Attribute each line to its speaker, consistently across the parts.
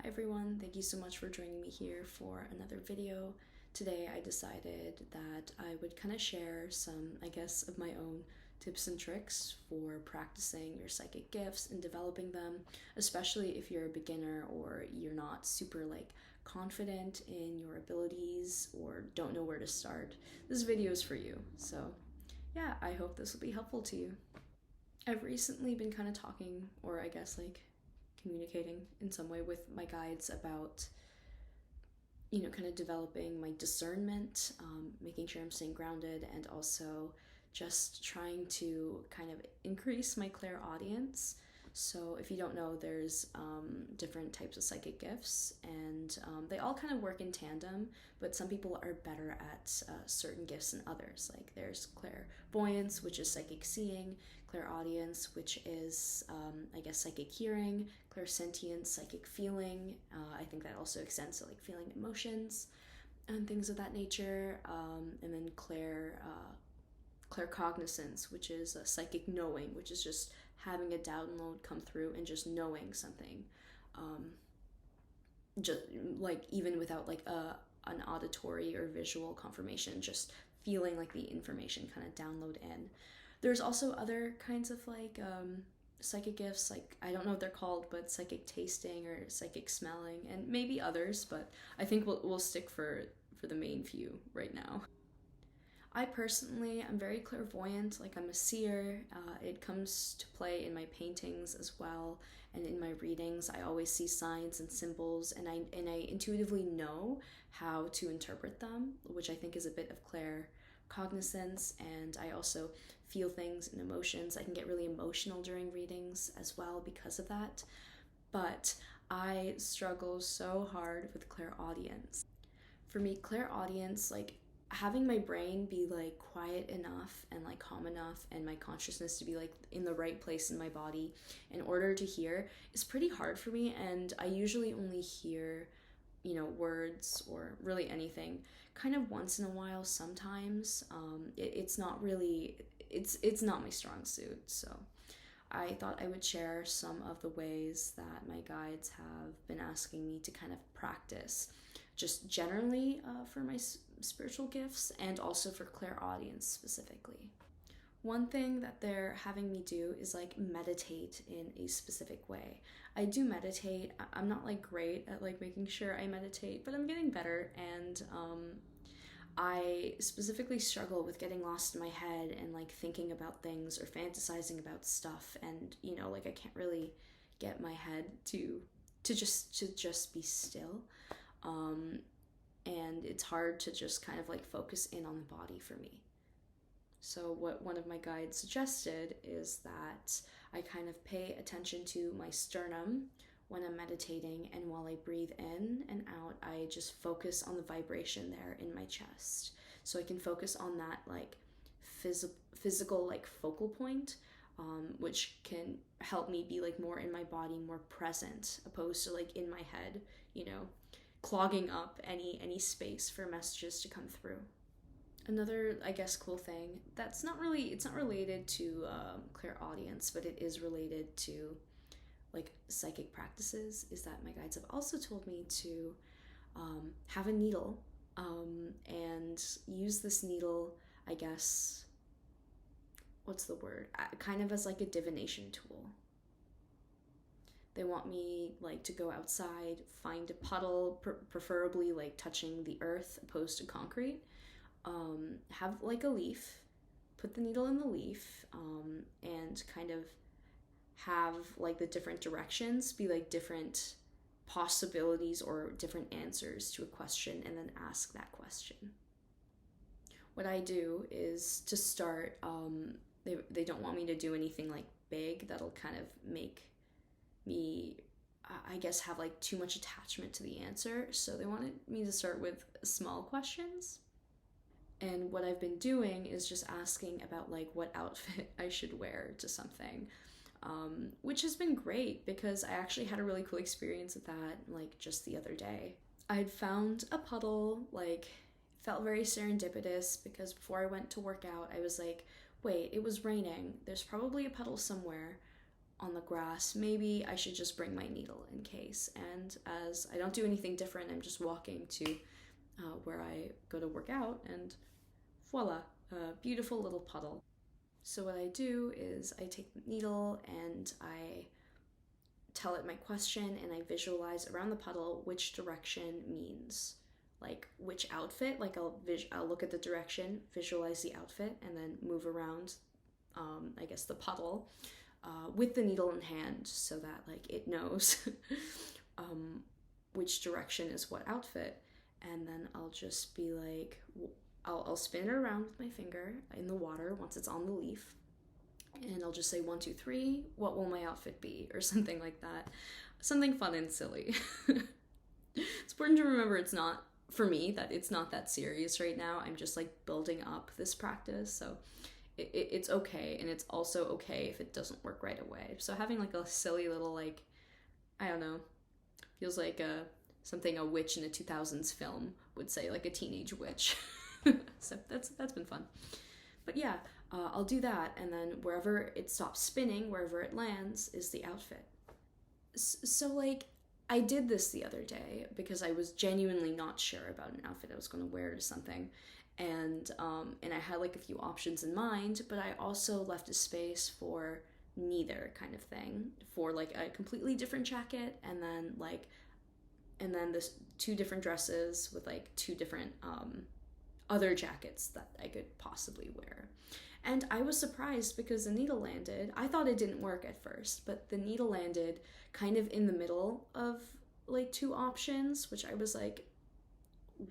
Speaker 1: everyone, thank you so much for joining me here for another video. Today I decided that I would kind of share some, of my own tips and tricks for practicing your psychic gifts and developing them, especially if you're a beginner or you're not super confident in your abilities or don't know where to start. This video is for you. So yeah, I hope this will be helpful to you. I've recently been kind of talking, or communicating in some way with my guides about, kind of developing my discernment, making sure I'm staying grounded, and also just trying to kind of increase my clairaudience. So if you don't know, there's different types of psychic gifts, and they all kind of work in tandem, but some people are better at certain gifts than others. Like there's clairvoyance, which is psychic seeing, clairaudience, which is, psychic hearing, clairsentience, psychic feeling. I think that also extends to feeling emotions and things of that nature. And then claircognizance, which is a psychic knowing, which is just having a download come through and just knowing something, just even without an auditory or visual confirmation, just feeling the information kind of download in. There's also other kinds of psychic gifts, I don't know what they're called, but psychic tasting or psychic smelling, and maybe others, but I think we'll stick for the main few right now. I personally am very clairvoyant, I'm a seer. It comes to play in my paintings as well, and in my readings. I always see signs and symbols, and I intuitively know how to interpret them, which I think is a bit of claircognizance. And I also feel things and emotions. I can get really emotional during readings as well because of that. But I struggle so hard with clairaudience. For me, clairaudience, having my brain be quiet enough and calm enough, and my consciousness to be in the right place in my body in order to hear, is pretty hard for me. And I usually only hear words or really anything kind of once in a while. Sometimes it's not not my strong suit. So I thought I would share some of the ways that my guides have been asking me to kind of practice, just generally for my spiritual gifts, and also for clairaudience specifically. One thing that they're having me do is meditate in a specific way. I do meditate. I'm not great at making sure I meditate, but I'm getting better. And I specifically struggle with getting lost in my head and thinking about things or fantasizing about stuff. And I can't really get my head to just be still. And it's hard to just kind of focus in on the body for me. So what one of my guides suggested is that I kind of pay attention to my sternum when I'm meditating, and while I breathe in and out, I just focus on the vibration there in my chest. So I can focus on that physical focal point, which can help me be more in my body, more present, opposed to in my head, clogging up any space for messages to come through. Another, cool thing it's not related to clairaudience, but it is related to psychic practices, is that my guides have also told me to have a needle and use this needle, what's the word? Kind of as a divination tool. They want me to go outside, find a puddle, preferably touching the earth opposed to concrete. Have a leaf, put the needle in the leaf, and kind of have the different directions be different possibilities or different answers to a question, and then ask that question. What I do is to start, they don't want me to do anything big that'll kind of make me have too much attachment to the answer. So they wanted me to start with small questions. And what I've been doing is just asking about what outfit I should wear to something, which has been great because I actually had a really cool experience with that just the other day. I'd found a puddle, felt very serendipitous, because before I went to work out, I was wait, it was raining. There's probably a puddle somewhere. on the grass, maybe I should just bring my needle in case. And as I don't do anything different, I'm just walking to where I go to work out, and voila, a beautiful little puddle. So what I do is I take the needle and I tell it my question, and I visualize around the puddle which direction means like which outfit. Like I'll look at the direction, visualize the outfit, and then move around I guess the puddle with the needle in hand so that like it knows which direction is what outfit. And then I'll just be like, I'll spin it around with my finger in the water once it's on the leaf, and I'll just say 1, 2, 3, what will my outfit be, or something like that. Something fun and silly. It's important to remember it's not, for me, that it's not that serious right now. I'm just like building up this practice, so it's okay, and it's also okay if it doesn't work right away. So having like a silly little like, I don't know, feels like something a witch in a 2000s film would say, like a teenage witch. So that's been fun. But yeah, I'll do that, and then wherever it stops spinning, wherever it lands, is the outfit. So like, I did this the other day because I was genuinely not sure about an outfit I was going to wear to something, and I had like a few options in mind, but I also left a space for neither kind of thing, for like a completely different jacket, and then this 2 different dresses with like 2 different other jackets that I could possibly wear. And I was surprised because the needle landed. I thought it didn't work at first, but the needle landed kind of in the middle of like 2 options, which I was like,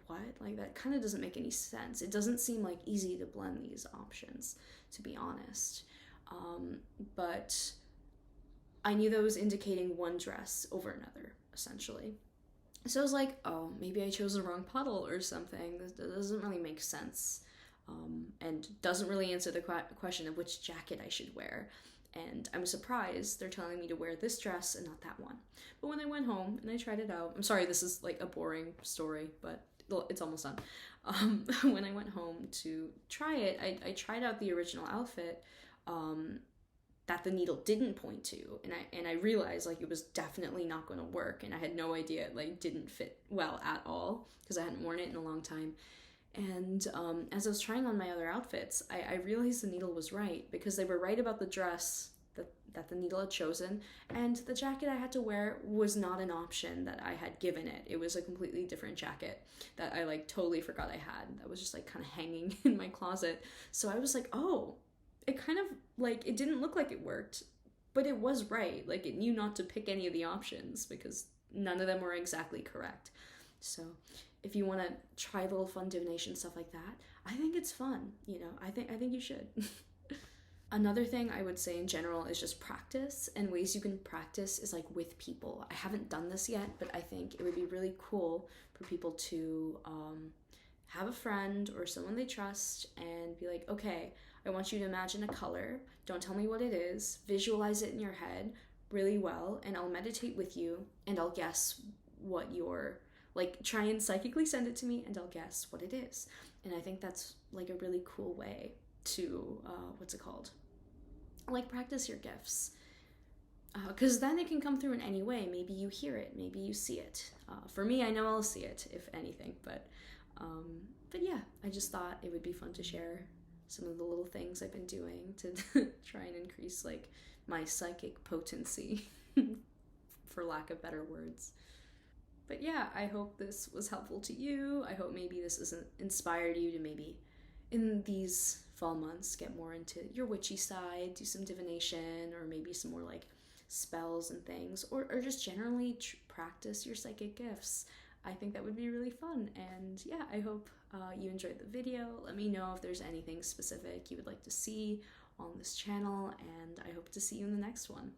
Speaker 1: what? Like, that kind of doesn't make any sense. It doesn't seem like easy to blend these options, to be honest. But I knew that was indicating one dress over another, essentially. So I was like, oh, maybe I chose the wrong puddle or something. That doesn't really make sense. And doesn't really answer the question of which jacket I should wear. And I'm surprised they're telling me to wear this dress and not that one. But when I went home and I tried it out, I'm sorry, this is like a boring story, but it's almost done. When I went home to try it, I tried out the original outfit that the needle didn't point to, and I realized like it was definitely not going to work, and I had no idea it like didn't fit well at all because I hadn't worn it in a long time. And as I was trying on my other outfits, I realized the needle was right, because they were right about the dress that the needle had chosen, and the jacket I had to wear was not an option that I had given it. It was a completely different jacket that I like totally forgot I had, that was just like kind of hanging in my closet. So I was like, oh, it kind of like, it didn't look like it worked, but it was right. Like, it knew not to pick any of the options because none of them were exactly correct. So if you want to try little fun divination stuff like that, I think it's fun. You know, I think you should. Another thing I would say in general is just practice, and ways you can practice is like with people. I haven't done this yet, but I think it would be really cool for people to have a friend or someone they trust and be like, okay, I want you to imagine a color. Don't tell me what it is. Visualize it in your head really well, and I'll meditate with you, and I'll guess what your, like, try and psychically send it to me, and I'll guess what it is. And I think that's like a really cool way to, like, practice your gifts. Because then it can come through in any way. Maybe you hear it, maybe you see it. For me, I know I'll see it, if anything, but yeah, I just thought it would be fun to share some of the little things I've been doing to try and increase, like, my psychic potency, for lack of better words. But yeah, I hope this was helpful to you. I hope maybe this has inspired you to maybe, in these fall months, get more into your witchy side, do some divination, or maybe some more, like, spells and things, or just generally practice your psychic gifts. I think that would be really fun. And yeah, I hope you enjoyed the video. Let me know if there's anything specific you would like to see on this channel, and I hope to see you in the next one.